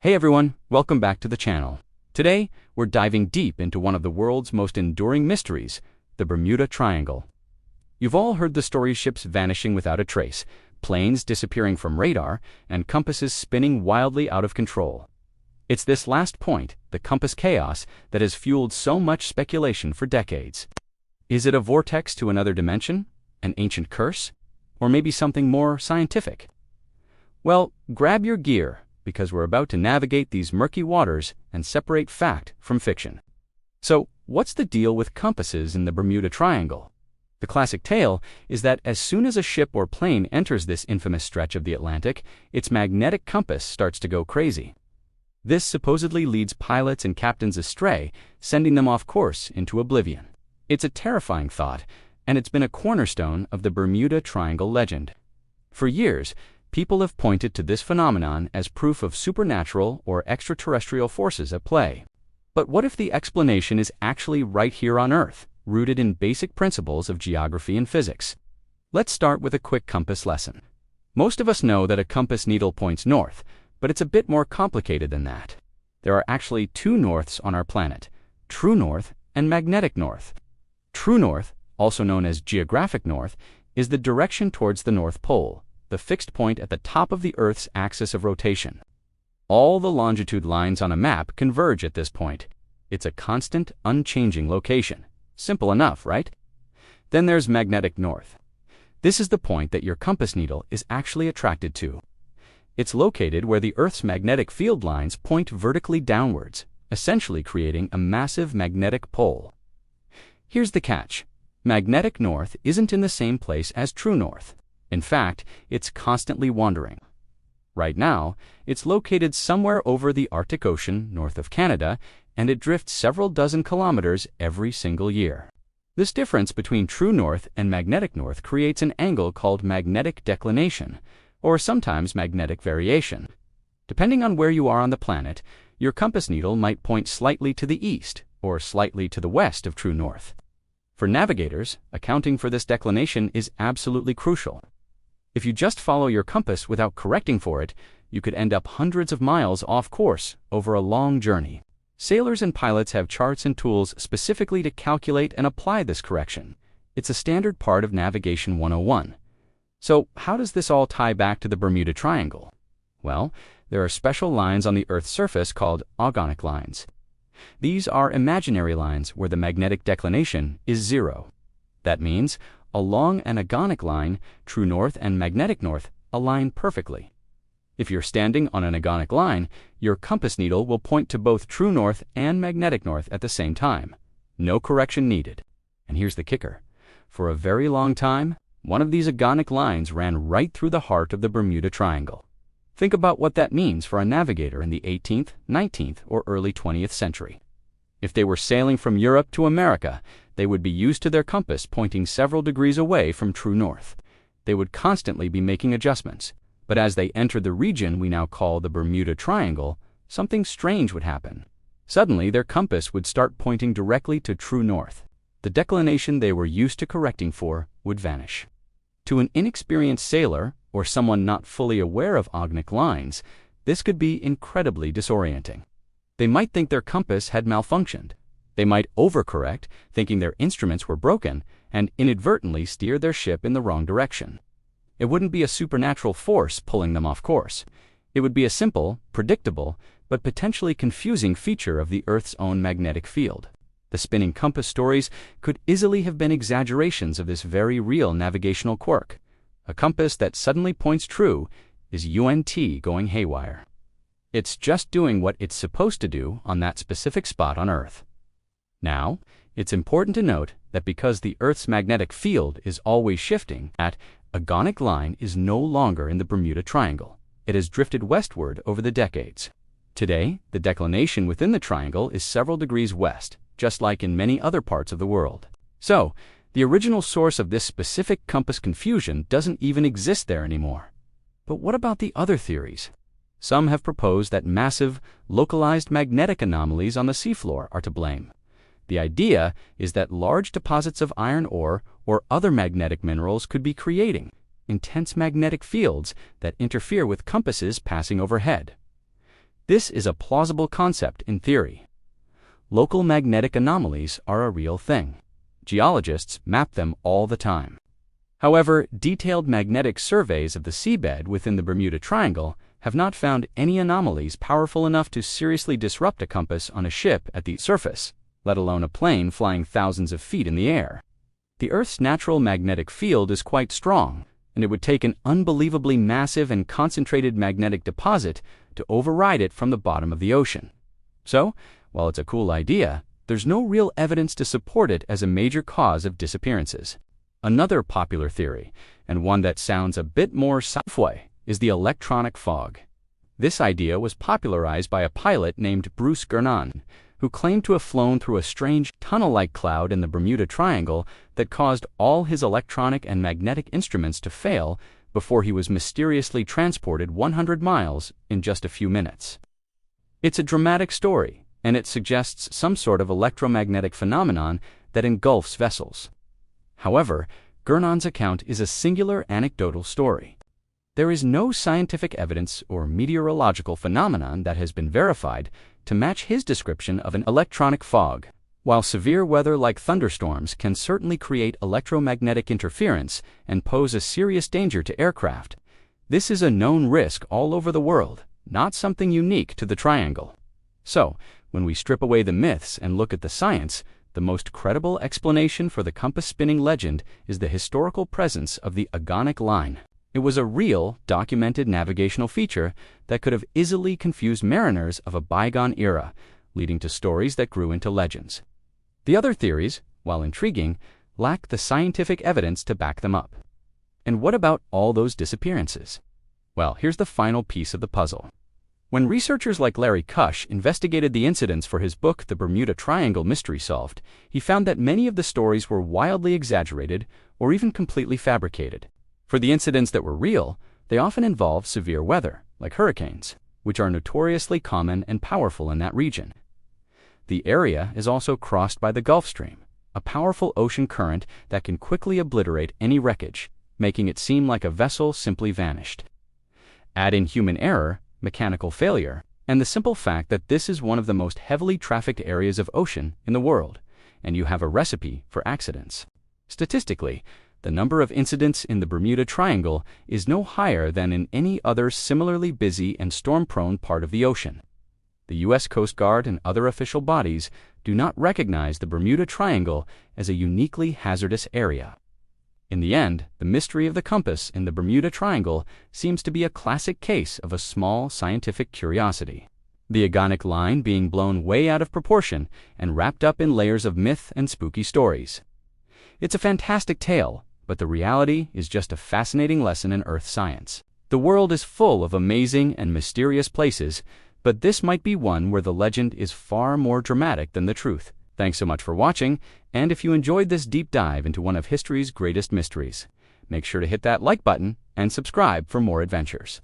Hey everyone, welcome back to the channel. Today, we're diving deep into one of the world's most enduring mysteries, the Bermuda Triangle. You've all heard the story of ships vanishing without a trace, planes disappearing from radar, and compasses spinning wildly out of control. It's this last point, the compass chaos, that has fueled so much speculation for decades. Is it a vortex to another dimension? An ancient curse? Or maybe something more scientific? Well, grab your gear, because we're about to navigate these murky waters and separate fact from fiction. So, what's the deal with compasses in the Bermuda Triangle? The classic tale is that as soon as a ship or plane enters this infamous stretch of the Atlantic, its magnetic compass starts to go crazy. This supposedly leads pilots and captains astray, sending them off course into oblivion. It's a terrifying thought, and it's been a cornerstone of the Bermuda Triangle legend. For years, people have pointed to this phenomenon as proof of supernatural or extraterrestrial forces at play. But what if the explanation is actually right here on Earth, rooted in basic principles of geography and physics? Let's start with a quick compass lesson. Most of us know that a compass needle points north, but it's a bit more complicated than that. There are actually two norths on our planet, true north and magnetic north. True north, also known as geographic north, is the direction towards the North Pole, the fixed point at the top of the Earth's axis of rotation. All the longitude lines on a map converge at this point. It's a constant, unchanging location. Simple enough, right? Then there's magnetic north. This is the point that your compass needle is actually attracted to. It's located where the Earth's magnetic field lines point vertically downwards, essentially creating a massive magnetic pole. Here's the catch. Magnetic north isn't in the same place as true north. In fact, it's constantly wandering. Right now, it's located somewhere over the Arctic Ocean north of Canada, and it drifts several dozen kilometers every single year. This difference between true north and magnetic north creates an angle called magnetic declination, or sometimes magnetic variation. Depending on where you are on the planet, your compass needle might point slightly to the east or slightly to the west of true north. For navigators, accounting for this declination is absolutely crucial. If you just follow your compass without correcting for it, you could end up hundreds of miles off course over a long journey. Sailors and pilots have charts and tools specifically to calculate and apply this correction. It's a standard part of Navigation 101. So, how does this all tie back to the Bermuda Triangle? Well, there are special lines on the Earth's surface called agonic lines. These are imaginary lines where the magnetic declination is zero. That means, along an agonic line, true north and magnetic north align perfectly. If you're standing on an agonic line, your compass needle will point to both true north and magnetic north at the same time. No correction needed. And here's the kicker. For a very long time, one of these agonic lines ran right through the heart of the Bermuda Triangle. Think about what that means for a navigator in the 18th, 19th, or early 20th century. If they were sailing from Europe to America, they would be used to their compass pointing several degrees away from true north. They would constantly be making adjustments. But as they entered the region we now call the Bermuda Triangle, something strange would happen. Suddenly, their compass would start pointing directly to true north. The declination they were used to correcting for would vanish. To an inexperienced sailor, or someone not fully aware of agonic lines, this could be incredibly disorienting. They might think their compass had malfunctioned. They might overcorrect, thinking their instruments were broken, and inadvertently steer their ship in the wrong direction. It wouldn't be a supernatural force pulling them off course. It would be a simple, predictable, but potentially confusing feature of the Earth's own magnetic field. The spinning compass stories could easily have been exaggerations of this very real navigational quirk. A compass that suddenly points true is UNT going haywire. It's just doing what it's supposed to do on that specific spot on Earth. Now, it's important to note that because the Earth's magnetic field is always shifting, that agonic line is no longer in the Bermuda Triangle. It has drifted westward over the decades. Today, the declination within the triangle is several degrees west, just like in many other parts of the world. So, the original source of this specific compass confusion doesn't even exist there anymore. But what about the other theories? Some have proposed that massive, localized magnetic anomalies on the seafloor are to blame. The idea is that large deposits of iron ore or other magnetic minerals could be creating intense magnetic fields that interfere with compasses passing overhead. This is a plausible concept in theory. Local magnetic anomalies are a real thing. Geologists map them all the time. However, detailed magnetic surveys of the seabed within the Bermuda Triangle have not found any anomalies powerful enough to seriously disrupt a compass on a ship at the surface, let alone a plane flying thousands of feet in the air. The Earth's natural magnetic field is quite strong, and it would take an unbelievably massive and concentrated magnetic deposit to override it from the bottom of the ocean. So, while it's a cool idea, there's no real evidence to support it as a major cause of disappearances. Another popular theory, and one that sounds a bit more sci-fi, is the electronic fog. This idea was popularized by a pilot named Bruce Gernon, who claimed to have flown through a strange tunnel-like cloud in the Bermuda Triangle that caused all his electronic and magnetic instruments to fail before he was mysteriously transported 100 miles in just a few minutes. It's a dramatic story, and it suggests some sort of electromagnetic phenomenon that engulfs vessels. However, Gernon's account is a singular anecdotal story. There is no scientific evidence or meteorological phenomenon that has been verified to match his description of an electronic fog. While severe weather like thunderstorms can certainly create electromagnetic interference and pose a serious danger to aircraft, this is a known risk all over the world, not something unique to the Triangle. So, when we strip away the myths and look at the science, the most credible explanation for the compass-spinning legend is the historical presence of the agonic line. It was a real, documented navigational feature that could have easily confused mariners of a bygone era, leading to stories that grew into legends. The other theories, while intriguing, lack the scientific evidence to back them up. And what about all those disappearances? Well, here's the final piece of the puzzle. When researchers like Larry Kush investigated the incidents for his book, The Bermuda Triangle Mystery Solved, he found that many of the stories were wildly exaggerated or even completely fabricated. For the incidents that were real, they often involved severe weather, like hurricanes, which are notoriously common and powerful in that region. The area is also crossed by the Gulf Stream, a powerful ocean current that can quickly obliterate any wreckage, making it seem like a vessel simply vanished. Add in human error, mechanical failure, and the simple fact that this is one of the most heavily trafficked areas of ocean in the world, and you have a recipe for accidents. Statistically, the number of incidents in the Bermuda Triangle is no higher than in any other similarly busy and storm-prone part of the ocean. The U.S. Coast Guard and other official bodies do not recognize the Bermuda Triangle as a uniquely hazardous area. In the end, the mystery of the compass in the Bermuda Triangle seems to be a classic case of a small scientific curiosity. The agonic line being blown way out of proportion and wrapped up in layers of myth and spooky stories. It's a fantastic tale, but the reality is just a fascinating lesson in Earth science. The world is full of amazing and mysterious places, but this might be one where the legend is far more dramatic than the truth. Thanks so much for watching, and if you enjoyed this deep dive into one of history's greatest mysteries, make sure to hit that like button and subscribe for more adventures.